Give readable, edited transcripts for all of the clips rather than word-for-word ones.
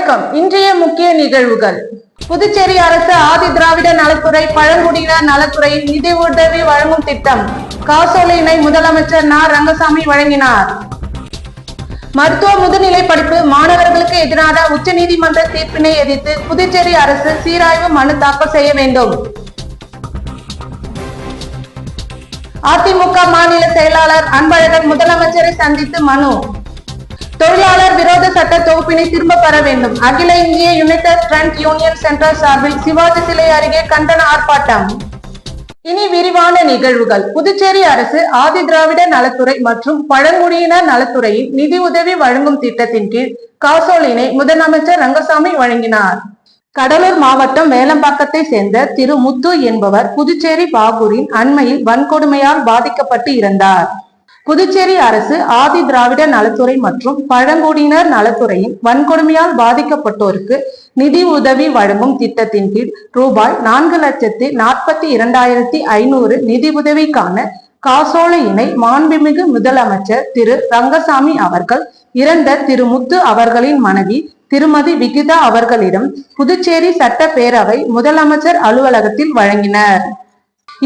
வணக்கம். இன்றைய முக்கிய நிகழ்வுகள். புதுச்சேரி அரசு ஆதி திராவிட நலத்துறை பழங்குடியினர் நலத்துறையில் நிதி உதவி வழங்கும் திட்டம் காசோலையினை முதலமைச்சர் நா. ரங்கசாமி வழங்கினார். மருத்துவ முதுநிலை படிப்பு மாணவர்களுக்கு எதிரான உச்சநீதிமன்ற தீர்ப்பினை எதிர்த்து புதுச்சேரி அரசு சீராய்வு மனு தாக்கல் செய்ய வேண்டும். அதிமுக மாநில செயலாளர் அன்பழகன் முதலமைச்சரை சந்தித்து மனு. தொழிலாளர் விரோத சட்ட தொகுப்பினை திரும்ப பெற வேண்டும். அகில இந்திய யுனைடெட் ஃப்ரண்ட் யூனியன் சென்ட்ரல் சார்பில் சிவாஜி சிலை அருகே கண்டன ஆர்ப்பாட்டம். இனி விரிவான நிகழ்வுகள். புதுச்சேரி அரசு ஆதி திராவிட நலத்துறை மற்றும் பழங்குடியினர் நலத்துறையில் நிதி உதவி வழங்கும் திட்டத்தின் கீழ் காசோலையினை முதலமைச்சர் ரங்கசாமி வழங்கினார். கடலூர் மாவட்டம் வேலம்பாக்கத்தை சேர்ந்த திரு முத்து என்பவர் புதுச்சேரி பாகூரின் அண்மையில் வன்கொடுமையால் பாதிக்கப்பட்டு இறந்தார். புதுச்சேரி அரசு ஆதி திராவிட நலத்துறை மற்றும் பழங்குடியினர் நலத்துறையின் வன்கொடுமையால் பாதிக்கப்பட்டோருக்கு நிதி உதவி வழங்கும் திட்டத்தின் கீழ் ரூபாய் 4,42,500 நிதி உதவிக்கான காசோலையினை மாண்புமிகு முதலமைச்சர் திரு ரங்கசாமி அவர்கள் இறந்த திரு முத்து அவர்களின் மனைவி திருமதி விகிதா அவர்களிடம் புதுச்சேரி சட்டப்பேரவை முதலமைச்சர் அலுவலகத்தில் வழங்கினர்.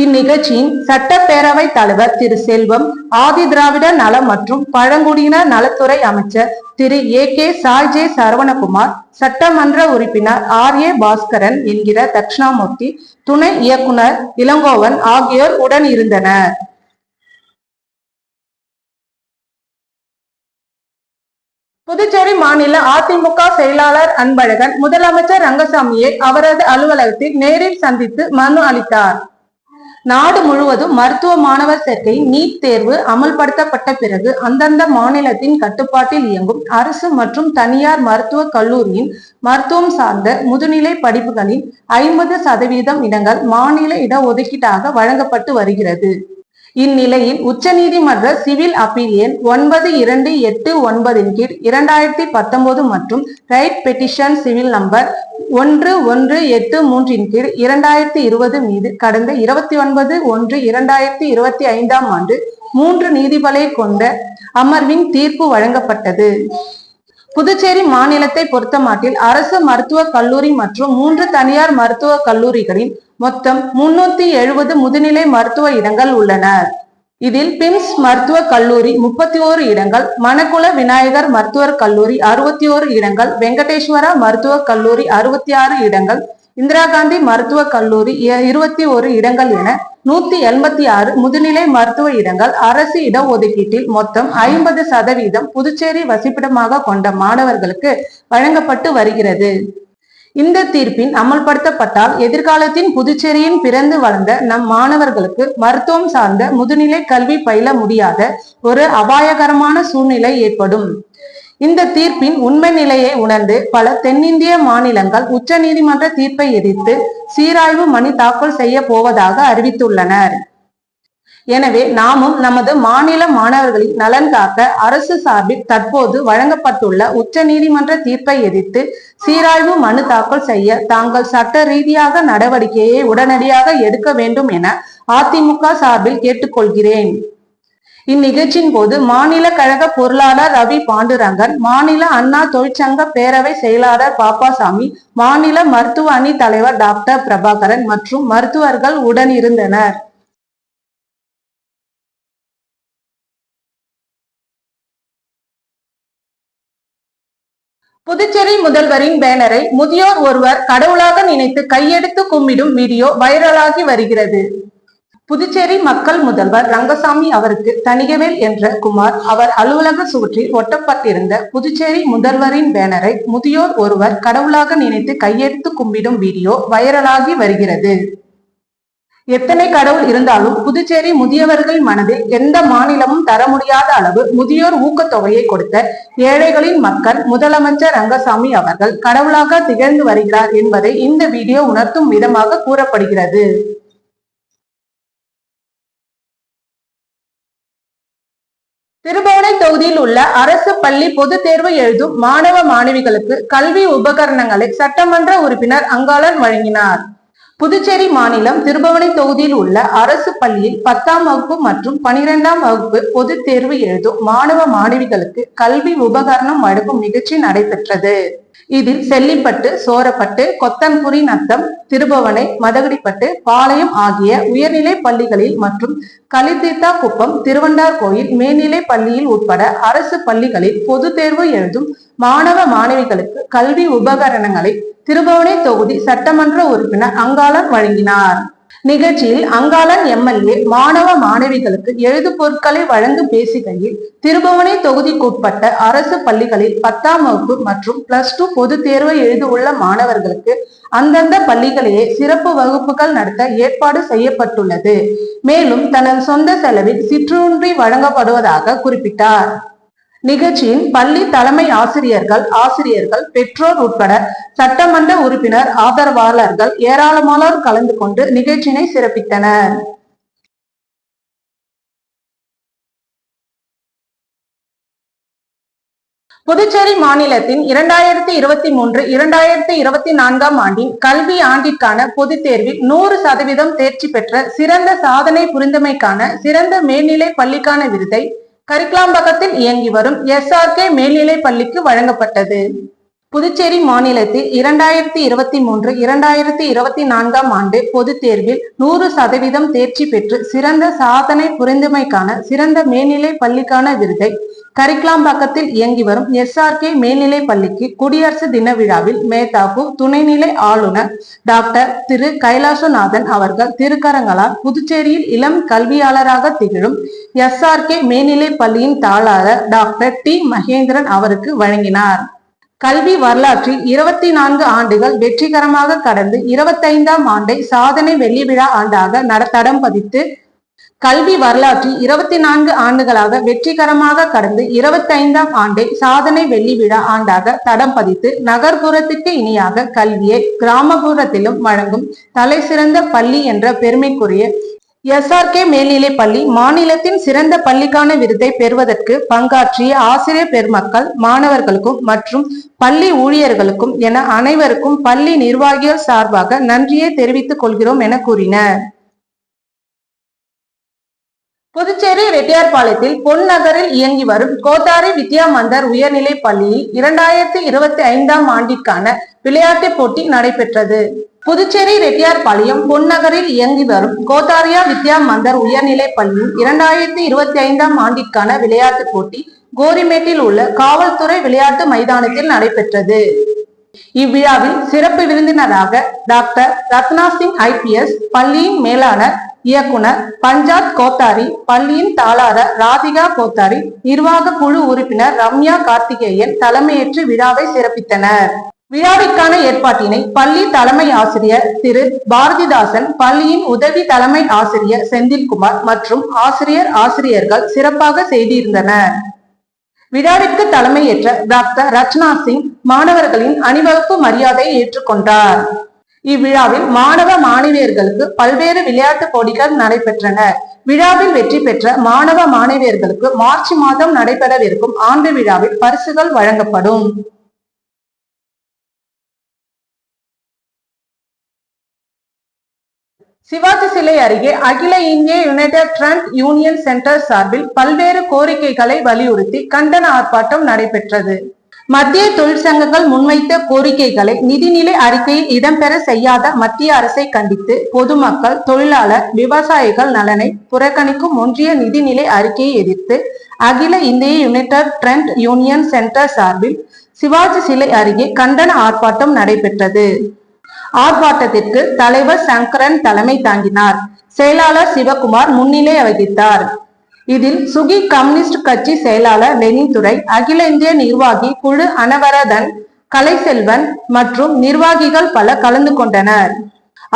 இந்நிகழ்ச்சியின் சட்டப்பேரவை தலைவர் திரு செல்வம், ஆதி திராவிட நல மற்றும் பழங்குடியினர் நலத்துறை அமைச்சர் திரு ஏ. சாய்ஜே சரவணகுமார், சட்டமன்ற உறுப்பினர் ஆர். பாஸ்கரன் என்கிற தட்சிணாமூர்த்தி, துணை இயக்குனர் இளங்கோவன் ஆகியோர் உடன் இருந்தனர். புதுச்சேரி மாநில அதிமுக செயலாளர் அன்பழகன் முதலமைச்சர் ரங்கசாமியை அவரது அலுவலகத்தில் நேரில் சந்தித்து மனு அளித்தார். நாடு முழுவதும் மருத்துவ மாணவர் சேர்க்கை நீட் தேர்வு அமல்படுத்தப்பட்ட பிறகு அந்தந்த மாநிலத்தின் கட்டுப்பாட்டில் இயங்கும் அரசு மற்றும் தனியார் மருத்துவ கல்லூரியின் மருத்துவம் சார்ந்த முதுநிலை படிப்புகளின் 50% இடங்கள் மாநில இடஒதுக்கீட்டாக வழங்கப்பட்டு வருகிறது. இந்நிலையில் உச்சநீதிமன்ற சிவில் அப்பீல் எண் 9289 கீழ் 2019 மற்றும் ரைட் பெட்டிஷன் சிவில் நம்பர் 1183 கீழ் 2020 மீது கடந்த 29/1/2025 ஆண்டு 3 நீதிபதிகளை கொண்ட அமர்வின் தீர்ப்பு வழங்கப்பட்டது. புதுச்சேரி மாநிலத்தை பொறுத்தமட்டில் அரசு மருத்துவக் கல்லூரி மற்றும் 3 தனியார் மருத்துவக் கல்லூரிகளில் மொத்தம் 370 முதுநிலை மருத்துவ இடங்கள் உள்ளன. இதில் பிம்ஸ் மருத்துவக் கல்லூரி 31 இடங்கள், மணக்குள விநாயகர் மருத்துவர் கல்லூரி 61 இடங்கள், வெங்கடேஸ்வரா மருத்துவக் கல்லூரி 66 இடங்கள், இந்திரா காந்தி மருத்துவக் கல்லூரி 21 இடங்கள் என 186 முதுநிலை மருத்துவ இடங்கள் அரசு இடஒதுக்கீட்டில் மொத்தம் 50% புதுச்சேரி வசிப்பிடமாக கொண்ட மாணவர்களுக்கு வழங்கப்பட்டு வருகிறது. இந்த தீர்ப்பின் அமல்படுத்தப்பட்டால் எதிர்காலத்தின் புதுச்சேரியின் பிறந்து வளர்ந்த நம் மாணவர்களுக்கு மருத்துவம் சார்ந்த முதுநிலை கல்வி பயில முடியாத ஒரு அபாயகரமான சூழ்நிலை ஏற்படும். இந்த தீர்ப்பின் உண்மை நிலையை உணர்ந்து பல தென்னிந்திய மாநிலங்கள் உச்ச நீதிமன்ற தீர்ப்பை எதிர்த்து சீராய்வு மனு தாக்கல் செய்ய போவதாக அறிவித்துள்ளனர். எனவே நாமும் நமது மாநில மாணவர்களின் நலன் காக்க அரசு சார்பில் தற்போது வழங்கப்பட்டுள்ள உச்ச நீதிமன்ற தீர்ப்பை எதிர்த்து சீராய்வு மனு தாக்கல் செய்ய தாங்கள் சட்ட ரீதியாக நடவடிக்கையை உடனடியாக எடுக்க வேண்டும் என அதிமுக சார்பில் கேட்டுக்கொள்கிறேன். இந்நிகழ்ச்சியின் போது மாநில கழக பொருளாளர் ரவி பாண்டுரங்கன், மாநில அண்ணா தொழிற்சங்க பேரவை செயலாளர் பாப்பாசாமி, மாநில மருத்துவ அணி தலைவர் டாக்டர் பிரபாகரன் மற்றும் மருத்துவர்கள் உடன் இருந்தனர். புதுச்சேரி முதல்வரின் பேனரை முதியோர் ஒருவர் கடவுளாக நினைத்து கையெடுத்து கும்பிடும் வீடியோ வைரலாகி வருகிறது. புதுச்சேரி மக்கள் முதல்வர் ரங்கசாமி அவருக்கு தணிகவேல் என்ற குமார் அவர் அலுவலக சுவற்றில் ஒட்டப்பட்டிருந்த புதுச்சேரி முதல்வரின் பேனரை முதியோர் ஒருவர் கடவுளாக நினைத்து கையெடுத்து கும்பிடும் வீடியோ வைரலாகி வருகிறது. எத்தனை கடவுள் இருந்தாலும் புதுச்சேரி முதியவர்கள் மனதில் எந்த மாநிலமும் தர முடியாத அளவு முதியோர் ஊக்கத்தொகையை கொடுத்த ஏழைகளின் மக்கள் முதலமைச்சர் ரங்கசாமி அவர்கள் கடவுளாக திகழ்ந்து வருகிறார் என்பதை இந்த வீடியோ உணர்த்தும் விதமாக கூறப்படுகிறது. திருபுவனை தொகுதியில் உள்ள அரசு பள்ளி பொது தேர்வு எழுதும் மாணவ மாணவிகளுக்கு கல்வி உபகரணங்களை சட்டமன்ற உறுப்பினர் அங்காளன் வழங்கினார். புதுச்சேரி மாநிலம் திருபுவனை தொகுதியில் உள்ள அரசு பள்ளியில் 10ஆம் வகுப்பு மற்றும் 12ஆம் வகுப்பு பொது தேர்வு எழுதும் மாணவ மாணவிகளுக்கு கல்வி உபகரணம் வழங்கும் நிகழ்ச்சி நடைபெற்றது. இதில் செல்லிப்பட்டு, சோரப்பட்டு, கொத்தன்புரி நத்தம், திருபுவனை, மதகடிப்பட்டு, பாளையம் ஆகிய உயர்நிலை பள்ளிகளில் மற்றும் கலித்தீர்த்தா குப்பம், திருவண்டார்கோயில் மேல்நிலை பள்ளியில் உட்பட அரசு பள்ளிகளில் பொது தேர்வு எழுதும் மாணவ மாணவிகளுக்கு கல்வி உபகரணங்களை திருபுவனை தொகுதி சட்டமன்ற உறுப்பினர் அங்காளன் வழங்கினார். நிகழ்ச்சியில் அங்காளன் எம்எல்ஏ மாணவ மாணவிகளுக்கு எழுது பொருட்களை வழங்கி பேசுகையில், திருபுவனை தொகுதிக்குட்பட்ட அரசு பள்ளிகளில் 10ஆம் வகுப்பு மற்றும் +2 பொது தேர்வை எழுத உள்ள மாணவர்களுக்கு அந்தந்த பள்ளிகளிலே சிறப்பு வகுப்புகள் நடத்த ஏற்பாடு செய்யப்பட்டுள்ளது. மேலும் தனது சொந்த செலவில் சிற்றுண்டி வழங்கப்படுவதாக குறிப்பிட்டார். நிகழ்ச்சியின் பள்ளி தலைமை ஆசிரியர்கள், பெற்றோர் உட்பட சட்டமன்ற உறுப்பினர் ஆதரவாளர்கள் ஏராளமானோர் கலந்து கொண்டு நிகழ்ச்சியினை சிறப்பித்தனர். புதுச்சேரி மாநிலத்தின் 2023-2024 ஆண்டின் கல்வி ஆண்டிற்கான பொதுத் தேர்வில் 100% தேர்ச்சி பெற்ற சிறந்த சாதனை புரிந்தமைக்கான சிறந்த மேல்நிலை பள்ளிக்கான விருதை கரிக்கலாம்பாக்கத்தில் இயங்கி வரும் SRK மேல்நிலை பள்ளிக்கு வழங்கப்பட்டது. புதுச்சேரி மாநிலத்தில் 2023-2024 ஆண்டு பொதுத் தேர்வில் 100% தேர்ச்சி பெற்று சிறந்த சாதனை புரிந்தமைக்கான சிறந்த மேல்நிலை பள்ளிக்கான விருதை கரிக்கலாம்பாக்கத்தில் இயங்கி வரும் SRK மேல்நிலை பள்ளிக்கு குடியரசு தின விழாவில் மேதாகு துணைநிலை ஆளுநர் டாக்டர் திரு கைலாசநாதன் அவர்கள் திருக்கரங்களால் புதுச்சேரியில் இளம் கல்வியாளராக திகழும் SRK மேல்நிலை பள்ளியின் தாளாளர் டாக்டர் டி மகேந்திரன் அவருக்கு வழங்கினார். கல்வி வரலாற்றில் 24 ஆண்டுகள் வெற்றிகரமாக கடந்து 25ஆம் ஆண்டை சாதனை வெள்ளி விழா ஆண்டாக தடம் பதித்து, கல்வி வரலாற்றில் 24 ஆண்டுகளாக வெற்றிகரமாக கடந்து 25ஆம் ஆண்டை சாதனை வெள்ளி விழா ஆண்டாக தடம் பதித்து, நகர்ப்புறத்திற்கு இணையாக கல்வியை கிராமப்புறத்திலும் வழங்கும் தலை சிறந்த பள்ளி என்ற பெருமைக்குரிய SRK மேல்நிலை பள்ளி மாநிலத்தின் சிறந்த பள்ளிக்கான விருதை பெறுவதற்கு பங்காற்றிய ஆசிரியர் பெருமக்கள், மாணவர்களுக்கும் மற்றும் பள்ளி ஊழியர்களுக்கும் என அனைவருக்கும் பள்ளி நிர்வாகிகள் சார்பாக நன்றியை தெரிவித்துக் கொள்கிறோம் என கூறினர். புதுச்சேரி ரெட்டியார்பாளையத்தில் பொன்னகரில் இயங்கி வரும் கோத்தாரி வித்யா மந்தர் உயர்நிலை பள்ளியில் 2025ஆம் ஆண்டிற்கான விளையாட்டுப் போட்டி நடைபெற்றது. புதுச்சேரி ரெட்டியார்பாளையம் பொன்னகரில் இயங்கி வரும் கோத்தாரியா வித்யா மந்தர் உயர்நிலை பள்ளியில் 2025ஆம் ஆண்டிற்கான விளையாட்டுப் போட்டி கோரிமேட்டில் உள்ள காவல்துறை விளையாட்டு மைதானத்தில் நடைபெற்றது. இவ்விழாவில் சிறப்பு விருந்தினராக டாக்டர் ரத்னா சிங் IPS, பள்ளியின் மேலாளர் இயக்குனர் பஞ்சாத் கோத்தாரி, பள்ளியின் தாளாளர் ராதிகா கோத்தாரி, நிர்வாக குழு உறுப்பினர் ரம்யா கார்த்திகேயன் தலைமையேற்று விழாவை சிறப்பித்தனர். விழாவிற்கான ஏற்பாட்டினை பள்ளி தலைமை ஆசிரியர் திரு பாரதிதாசன், பள்ளியின் உதவி தலைமை ஆசிரியர் செந்தில்குமார் மற்றும் ஆசிரியர்கள் சிறப்பாக செய்திருந்தனர். விழாவிற்கு தலைமையேற்ற டாக்டர் ரத்னா சிங் மாணவர்களின் அணிவகுப்பு மரியாதையை ஏற்றுக்கொண்டார். இவ்விழாவில் மாணவ மாணவியர்களுக்கு பல்வேறு விளையாட்டு போட்டிகள் நடைபெற்றன. விழாவில் வெற்றி பெற்ற மாணவ மாணவியர்களுக்கு மார்ச் மாதம் நடைபெறவிருக்கும் ஆண்டு விழாவில் பரிசுகள் வழங்கப்படும். சிவாஜி சிலை அருகே அகில இந்திய யுனைடெட் ஃப்ரண்ட் யூனியன் சென்டர் சார்பில் பல்வேறு கோரிக்கைகளை வலியுறுத்தி கண்டன ஆர்ப்பாட்டம் நடைபெற்றது. மத்திய தொழிற்சங்கங்கள் முன்வைத்த கோரிக்கைகளை நிதிநிலை அறிக்கையில் இடம்பெற செய்யாத மத்திய அரசை கண்டித்து பொதுமக்கள், தொழிலாளர், விவசாயிகள் நலனை புறக்கணிக்கும் ஒன்றிய நிதிநிலை அறிக்கையை எதிர்த்து அகில இந்திய யுனைடெட் ஃப்ரண்ட் யூனியன் சென்டர் சார்பில் சிவாஜி சிலை அருகே கண்டன ஆர்ப்பாட்டம் நடைபெற்றது. ஆர்ப்பாட்டத்திற்கு தலைவர் சங்கரன் தலைமை தாங்கினார். செயலாளர் சிவகுமார் முன்னிலை வகித்தார். இதில் சுகி கம்யூனிஸ்ட் கட்சி செயலாளர் லெனின் துரை, அகில இந்திய நிர்வாகி குழு அனவரதன், கலைசெல்வன் மற்றும் நிர்வாகிகள் பல கலந்து கொண்டனர்.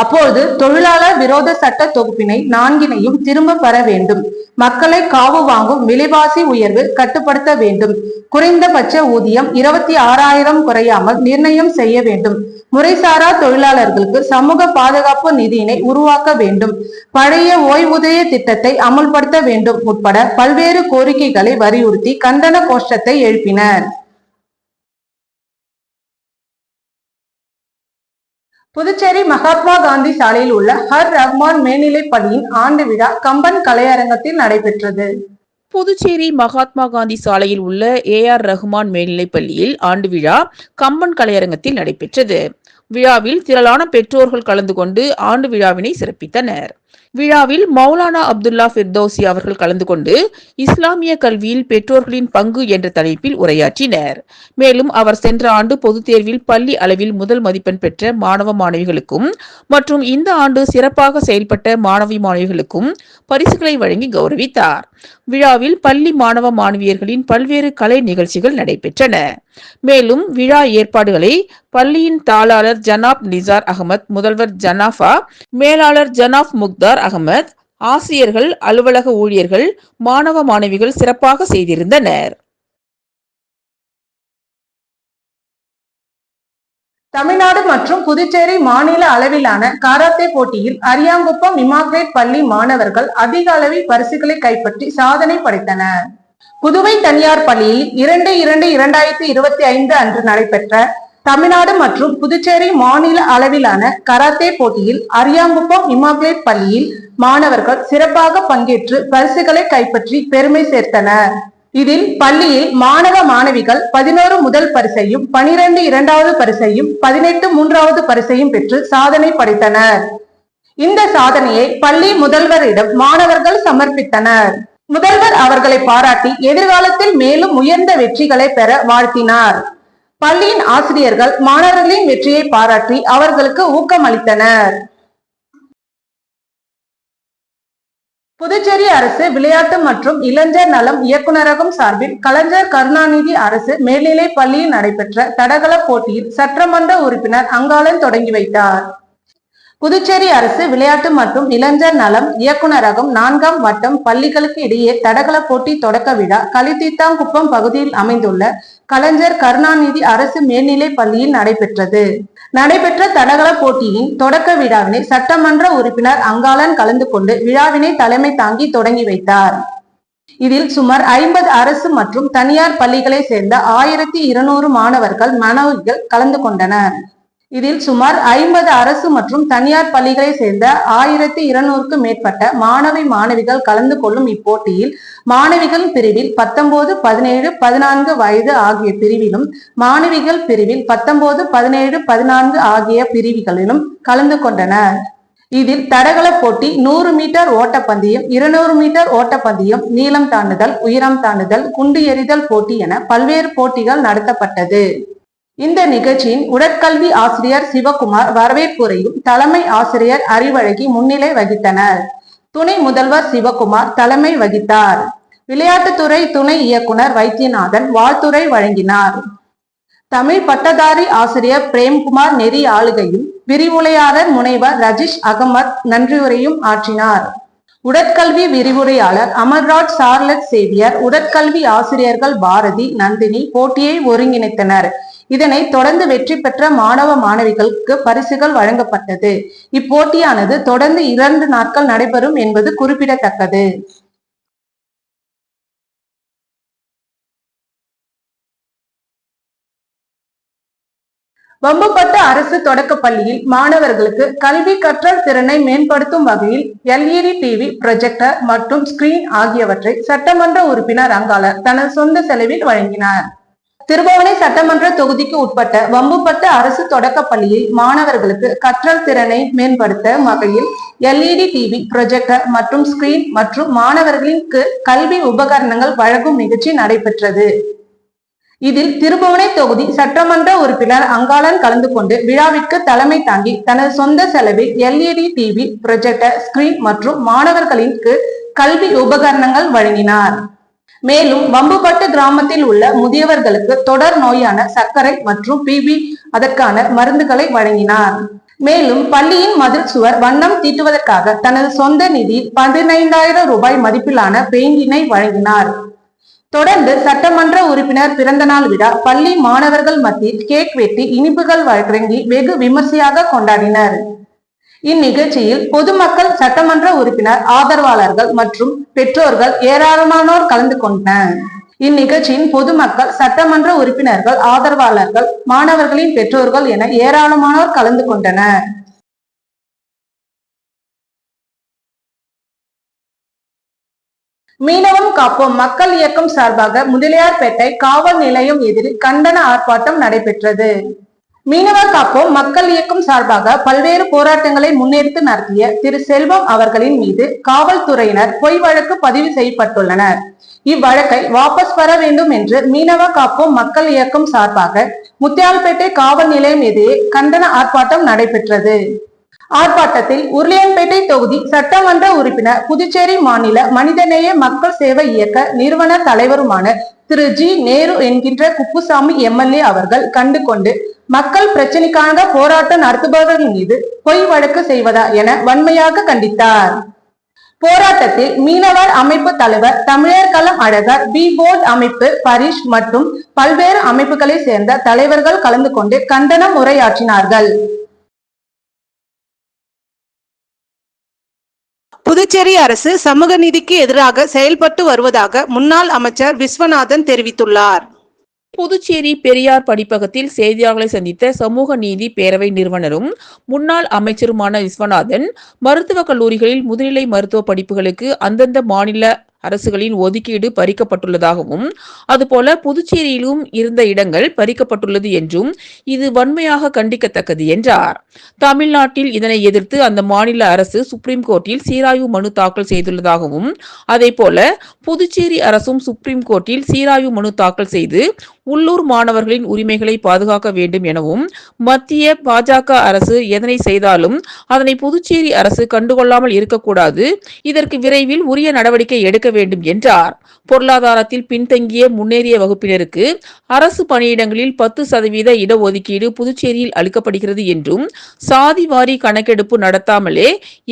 அப்போது தொழிலாளர் விரோத சட்ட தொகுப்பினை 4ஐயும் திரும்ப பெற வேண்டும், மக்களை காவு வாங்கும் விலைவாசி உயர்வு கட்டுப்படுத்த வேண்டும், குறைந்தபட்ச ஊதியம் 26,000 குறையாமல் நிர்ணயம் செய்ய வேண்டும், முறைசாரா தொழிலாளர்களுக்கு சமூக பாதுகாப்பு நிதியினை உருவாக்க வேண்டும், பழைய ஓய்வூதிய திட்டத்தை அமல்படுத்த வேண்டும் உட்பட பல்வேறு கோரிக்கைகளை வலியுறுத்தி கண்டன கோஷத்தை எழுப்பினர். புதுச்சேரி மகாத்மா காந்தி சாலையில் உள்ள ஹர் ரஹ்மான் மேல்நிலை பள்ளியின் ஆண்டு விழா கம்பன் கலையரங்கத்தில் நடைபெற்றது. புதுச்சேரி மகாத்மா காந்தி சாலையில் உள்ள AR ரஹ்மான் மேல்நிலைப் பள்ளியில் ஆண்டு விழா கம்பன் கலையரங்கத்தில் நடைபெற்றது. விழாவில் திரளான பெற்றோர்கள் கலந்து கொண்டு ஆண்டு விழாவினை சிறப்பித்தனர். விழாவில் மௌலானா அப்துல்லா ஃபிர்தௌசி அவர்கள் கலந்து கொண்டு இஸ்லாமிய கல்வியில் பெற்றோர்களின் பங்கு என்ற தலைப்பில் உரையாற்றினர். மேலும் அவர் சென்ற ஆண்டு பொதுத் தேர்வில் பள்ளி அளவில் முதல் மதிப்பெண் பெற்ற மாணவ மாணவிகளுக்கும் மற்றும் இந்த ஆண்டு சிறப்பாக செயல்பட்ட மாணவி மாணவிகளுக்கும் பரிசுகளை வழங்கி கௌரவித்தார். விழாவில் பள்ளி மாணவ மாணவியர்களின் பல்வேறு கலை நிகழ்ச்சிகள் நடைபெற்றன. மேலும் விழா ஏற்பாடுகளை பள்ளியின் தாளாளர் ஜனாப் நிசார் அகமத், முதல்வர் ஜனாஃபா, மேலாளர் ஜனாப் முக்தார் அகமத், ஆசிரியர்கள், அலுவலக ஊழியர்கள், மாணவ மாணவிகள் சிறப்பாக செய்திருந்தனர். தமிழ்நாடு மற்றும் புதுச்சேரி மாநில அளவிலான கராத்தே போட்டியில் அரியாங்குப்பம் இமாகிரேட் பள்ளி மாணவர்கள் அதிக அளவில் பரிசுகளை கைப்பற்றி சாதனை படைத்தனர். புதுவை தனியார் பள்ளியில் 2/2/2025 அன்று நடைபெற்ற தமிழ்நாடு மற்றும் புதுச்சேரி மாநில அளவிலான கராத்தே போட்டியில் அரியாங்குப்பம் இமாகிரேட் பள்ளியில் மாணவர்கள் சிறப்பாக பங்கேற்று பரிசுகளை கைப்பற்றி பெருமை சேர்த்தனர். இதில் பள்ளியில் மாணவ மாணவிகள் 11 முதல் பரிசையும், 12 இரண்டாவது பரிசையும், 18 மூன்றாவது பரிசையும் பெற்று சாதனை படைத்தனர். இந்த சாதனையை பள்ளி முதல்வரிடம் மாணவர்கள் சமர்ப்பித்தனர். முதல்வர் அவர்களை பாராட்டி எதிர்காலத்தில் மேலும் உயர்ந்த வெற்றிகளை பெற வாழ்த்தினார். பள்ளியின் ஆசிரியர்கள் மாணவர்களின் வெற்றியை பாராட்டி அவர்களுக்கு ஊக்கமளித்தனர். புதுச்சேரி அரசு விளையாட்டு மற்றும் இளைஞர் நலம் இயக்குநரகம் சார்பில் கலைஞர் கருணாநிதி அரசு மேல்நிலைப் பள்ளியில் நடைபெற்ற தடகள போட்டியில் சட்டமன்ற உறுப்பினர் அங்காளன் தொடங்கி வைத்தார். புதுச்சேரி அரசு விளையாட்டு மற்றும் இளைஞர் நலம் இயக்குநரகம் 4ஆம் வட்டம் பள்ளிகளுக்கு இடையே தடகள போட்டி தொடக்க விழா களித்தீத்தாங்குப்பம் பகுதியில் அமைந்துள்ள கலைஞர் கருணாநிதி அரசு மேல்நிலைப் பள்ளியில் நடைபெற்றது. நடைபெற்ற தடகள போட்டியின் தொடக்க விழாவினை சட்டமன்ற உறுப்பினர் அங்காளன் கலந்து கொண்டு விழாவினை தலைமை தாங்கி தொடங்கி வைத்தார். இதில் சுமார் 50 அரசு மற்றும் தனியார் பள்ளிகளை சேர்ந்த 1200 மாணவர்கள் மாணவிகள் கலந்து கொண்டனர். இதில் சுமார் 50 அரசு மற்றும் தனியார் பள்ளிகளை சேர்ந்த 1200க்கும் மேற்பட்ட மாணவி மாணவிகள் கலந்து கொள்ளும் இப்போட்டியில் மாணவிகள் பிரிவில் 19, 17, 14 வயது ஆகிய பிரிவிலும், மாணவிகள் பிரிவில் 19, 17, 14 ஆகிய பிரிவுகளிலும் கலந்து கொண்டனர். இதில் தடகள போட்டி 100 மீட்டர் ஓட்டப்பந்தயம், 200 மீட்டர் ஓட்டப்பந்தயம், நீளம் தாண்டுதல், உயரம் தாண்டுதல், குண்டு எறிதல் போட்டி என பல்வேறு போட்டிகள் நடத்தப்பட்டது. இந்த நிகழ்ச்சியின் உடற்கல்வி ஆசிரியர் சிவகுமார் வரவேற்புரையும், தலைமை ஆசிரியர் அறிவழகி முன்னிலை வகித்தனர். துணை முதல்வர் சிவகுமார் தலைமை வகித்தார். விளையாட்டுத்துறை துணை இயக்குனர் வைத்தியநாதன் வாழ்த்துரை வழங்கினார். தமிழ் பட்டதாரி ஆசிரியர் பிரேம்குமார் நெறி ஆளுகையும், விரிவுரையாளர் முனைவர் ரஜீஷ் அகமத் நன்றியுரையும் ஆற்றினார். உடற்கல்வி விரிவுரையாளர் அமல்ராஜ் சார்லட் சேவியர், உடற்கல்வி ஆசிரியர்கள் பாரதி, நந்தினி போட்டியை ஒருங்கிணைத்தனர். இதனை தொடர்ந்து வெற்றி பெற்ற மாணவ மாணவிகளுக்கு பரிசுகள் வழங்கப்பட்டது. இப்போட்டியானது தொடர்ந்து 2 நாட்கள் நடைபெறும் என்பது குறிப்பிடத்தக்கது. வம்புப்பட்டு அரசு தொடக்க பள்ளியில் மாணவர்களுக்கு கல்வி கற்றல் திறனை மேம்படுத்தும் வகையில் LED டிவி, ப்ரொஜெக்டர் மற்றும் ஸ்கிரீன் ஆகியவற்றை சட்டமன்ற உறுப்பினர் அங்காளர் தனது சொந்த செலவில் வழங்கினார். திருபுவனை சட்டமன்ற தொகுதிக்கு உட்பட்ட வம்புப்பட்டு அரசு தொடக்க பள்ளியில் மாணவர்களுக்கு கற்றல் திறனை மேம்படுத்த வகையில் LED டிவி, ப்ரொஜெக்டர் மற்றும் ஸ்கிரீன் மற்றும் மாணவர்களின் கல்வி உபகரணங்கள் வழங்கும் நிகழ்ச்சி நடைபெற்றது. இதில் திருபுவனை தொகுதி சட்டமன்ற உறுப்பினர் அங்காளன் கலந்து கொண்டு விழாவிற்கு தலைமை தாங்கி தனது சொந்த செலவில் LED டிவி, ப்ரொஜெக்டர், ஸ்கிரீன் மற்றும் மாணவர்களின் கல்வி உபகரணங்கள் வழங்கினார். மேலும் வம்புப்பட்டு கிராமத்தில் உள்ள முதியவர்களுக்கு தொடர் நோயான சர்க்கரை மற்றும் PB அதற்கான மருந்துகளை வழங்கினார். மேலும் பள்ளியின் மதில் சுவர் வண்ணம் தீட்டுவதற்காக தனது சொந்த நிதி 15,000 ரூபாய் மதிப்பிலான பெயிண்டினை வழங்கினார். தொடர்ந்து சட்டமன்ற உறுப்பினர் பிறந்தநாள் விழா பள்ளி மாணவர்கள் மத்தியில் கேக் வெட்டி இனிப்புகள் வழங்கி வெகு விமர்சையாக கொண்டாடினர். இந்நிகழ்ச்சியில் பொதுமக்கள், சட்டமன்ற உறுப்பினர் ஆதரவாளர்கள் மற்றும் பெற்றோர்கள் ஏராளமானோர் கலந்து கொண்டனர். இந்நிகழ்ச்சியின் பொதுமக்கள், சட்டமன்ற உறுப்பினர்கள், ஆதரவாளர்கள், மாணவர்களின் பெற்றோர்கள் என ஏராளமானோர் கலந்து கொண்டனர். மீனவம் காப்போம் மக்கள் இயக்கம் சார்பாக முதலியார்பேட்டை காவல் நிலையம் எதிரில் கண்டன ஆர்ப்பாட்டம் நடைபெற்றது. மீனவர் காப்போம் மக்கள் இயக்கம் சார்பாக பல்வேறு போராட்டங்களை முன்னெடுத்து நடத்திய திரு செல்வம் அவர்களின் மீது காவல்துறையினர் பொய் வழக்கு பதிவு செய்யப்பட்டுள்ளனர். இவ்வழக்கை வாபஸ் பெற வேண்டும் என்று மீனவ காப்போம் மக்கள் இயக்கம் சார்பாக முத்தியால்பேட்டை காவல் நிலையம் எதிரே கண்டன ஆர்ப்பாட்டம் நடைபெற்றது. ஆர்ப்பாட்டத்தில் உருளையன்பேட்டை தொகுதி சட்டமன்ற உறுப்பினர், புதுச்சேரி மாநில மனிதநேய மக்கள் சேவை இயக்க நிறுவன தலைவருமான திரு ஜி நேரு என்கின்ற குப்புசாமி எம்எல்ஏ அவர்கள் கண்டு கொண்டு மக்கள் பிரச்சனைக்காக போராட்டம் நடத்துபவர்கள் மீது பொய் வழக்கு செய்வதா என வன்மையாக கண்டித்தார். போராட்டத்தில் மீனவர் அமைப்பு தலைவர் தமிழர் களம் அழகர், பி போர்டு அமைப்பு பரிஷ் மற்றும் பல்வேறு அமைப்புகளை சேர்ந்த தலைவர்கள் கலந்து கொண்டு கண்டனம் உரையாற்றினார்கள். புதுச்சேரி அரசு சமூக நீதிக்கு எதிராக செயல்பட்டு வருவதாக முன்னாள் அமைச்சர் விஸ்வநாதன் தெரிவித்துள்ளார். புதுச்சேரி பெரியார் படிப்பகத்தில் செய்தியாளர்களை சந்தித்த சமூக நீதி பேரவை நிறுவனரும் முன்னாள் அமைச்சருமான விஸ்வநாதன், மருத்துவக் கல்லூரிகளில் முதுநிலை மருத்துவ படிப்புகளுக்கு அந்தந்த மாநில அரசுகளின் ஒதுக்கீடு பறிக்கப்பட்டுள்ளதாகவும், அதுபோல புதுச்சேரியிலும் இருந்த இடங்கள் பறிக்கப்பட்டுள்ளது என்றும் இது வன்மையாக கண்டிக்கத்தக்கது என்றார். தமிழ்நாட்டில் இதனை எதிர்த்து அந்த மாநில அரசு சுப்ரீம் கோர்ட்டில் சீராய்வு மனு தாக்கல் செய்துள்ளதாகவும், அதேபோல புதுச்சேரி அரசும் சுப்ரீம் கோர்ட்டில் சீராய்வு மனு தாக்கல் செய்து உள்ளூர் மாணவர்களின் உரிமைகளை பாதுகாக்க வேண்டும் எனவும், மத்திய பாஜக அரசு எதனை செய்தாலும் அதனை புதுச்சேரி அரசு கண்டுகொள்ளாமல் இருக்கக்கூடாது, இதற்கு விரைவில் உரிய நடவடிக்கை எடுக்க வேண்டும் என்றார். பொருளாதாரத்தில் பின்தங்கிய முன்னேறிய வகுப்பினருக்கு அரசு பணியிடங்களில் 10% இடஒதுக்கீடு புதுச்சேரியில் அளிக்கப்படுகிறது என்றும், சாதி வாரி கணக்கெடுப்பு நடத்தாமலே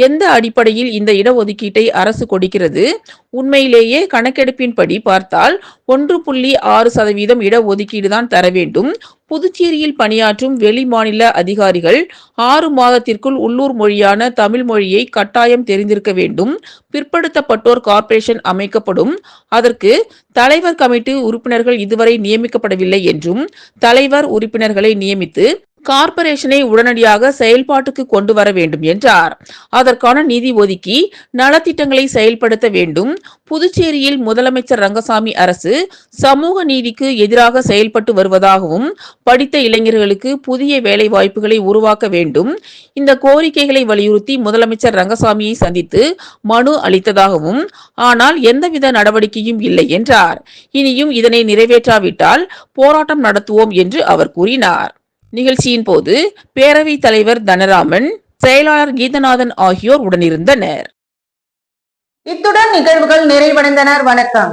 எந்த அடிப்படையில் இந்த இடஒதுக்கீட்டை அரசு கொடுக்கிறது, உண்மையிலேயே கணக்கெடுப்பின்படி பார்த்தால் 1.6% இடஒதுக்கீடு தான் தர வேண்டும். புதுச்சேரியில் பணியாற்றும் வெளி மாநில அதிகாரிகள் 6 மாதத்திற்குள் உள்ளூர் மொழியான தமிழ் மொழியை கட்டாயம் தெரிந்திருக்க வேண்டும். பிற்படுத்தப்பட்டோர் கார்ப்பரேஷன் அமைக்கப்படும், அதற்கு தலைவர் கமிட்டி உறுப்பினர்கள் இதுவரை நியமிக்கப்படவில்லை என்றும், தலைவர் உறுப்பினர்களை நியமித்து கார்ப்பரேஷனை உடனடியாக செயல்பாட்டுக்கு கொண்டு வர வேண்டும் என்றார். அதற்கான நிதி ஒதுக்கி நலத்திட்டங்களை செயல்படுத்த வேண்டும். புதுச்சேரியில் முதலமைச்சர் ரங்கசாமி அரசு சமூக நீதிக்கு எதிராக செயல்பட்டு வருவதாகவும், படித்த இளைஞர்களுக்கு புதிய வேலை வாய்ப்புகளை உருவாக்க வேண்டும். இந்த கோரிக்கைகளை வலியுறுத்தி முதலமைச்சர் ரங்கசாமியை சந்தித்து மனு அளித்ததாகவும், ஆனால் எந்தவித நடவடிக்கையும் இல்லை என்றார். இனியும் இதனை நிறைவேற்றாவிட்டால் போராட்டம் நடத்துவோம் என்று அவர் கூறினார். நிகழ்ச்சியின் போது பேரவைத் தலைவர் தனராமன், செயலாளர் கீதநாதன் ஆகியோர் உடனிருந்தனர். இத்துடன் நிகழ்வுகள் நிறைவடைந்தனர். வணக்கம்.